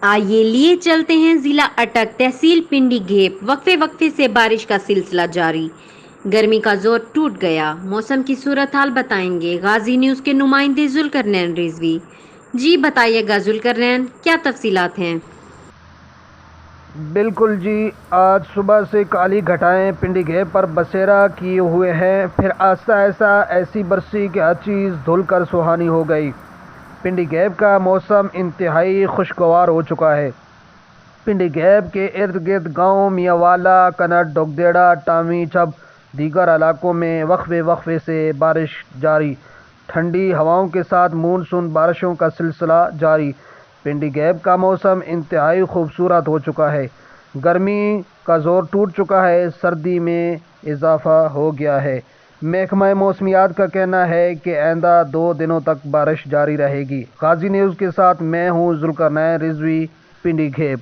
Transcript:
آئیے لیے چلتے ہیں ضلع اٹک تحصیل پنڈی گھیپ وقفے وقفے سے بارش کا سلسلہ جاری، گرمی کا زور ٹوٹ گیا۔ موسم کی صورتحال بتائیں گے غازی نیوز کے نمائندے ذوالقرنین رضوی۔ جی بتائیے گا ذوالقرنین، کیا تفصیلات ہیں؟ بالکل جی، آج صبح سے کالی گھٹائیں پنڈی گھیپ پر بسیرا کیے ہوئے ہیں، پھر آہستہ آہستہ ایسی برسی کہ ہر چیز دھل کر سہانی ہو گئی۔ پنڈی گھیپ کا موسم انتہائی خوشگوار ہو چکا ہے۔ پنڈی گھیپ کے ارد گرد گاؤں میاں والا، کنٹ، ڈوگدیڑا، ٹامی چھب دیگر علاقوں میں وقفے وقفے سے بارش جاری، ٹھنڈی ہواؤں کے ساتھ مونسون بارشوں کا سلسلہ جاری۔ پنڈی گھیپ کا موسم انتہائی خوبصورت ہو چکا ہے، گرمی کا زور ٹوٹ چکا ہے، سردی میں اضافہ ہو گیا ہے۔ محکمہ موسمیات کا کہنا ہے کہ آئندہ 2 دنوں تک بارش جاری رہے گی۔ غازی نیوز کے ساتھ میں ہوں ذوالقرنین رضوی، پنڈی گھیپ۔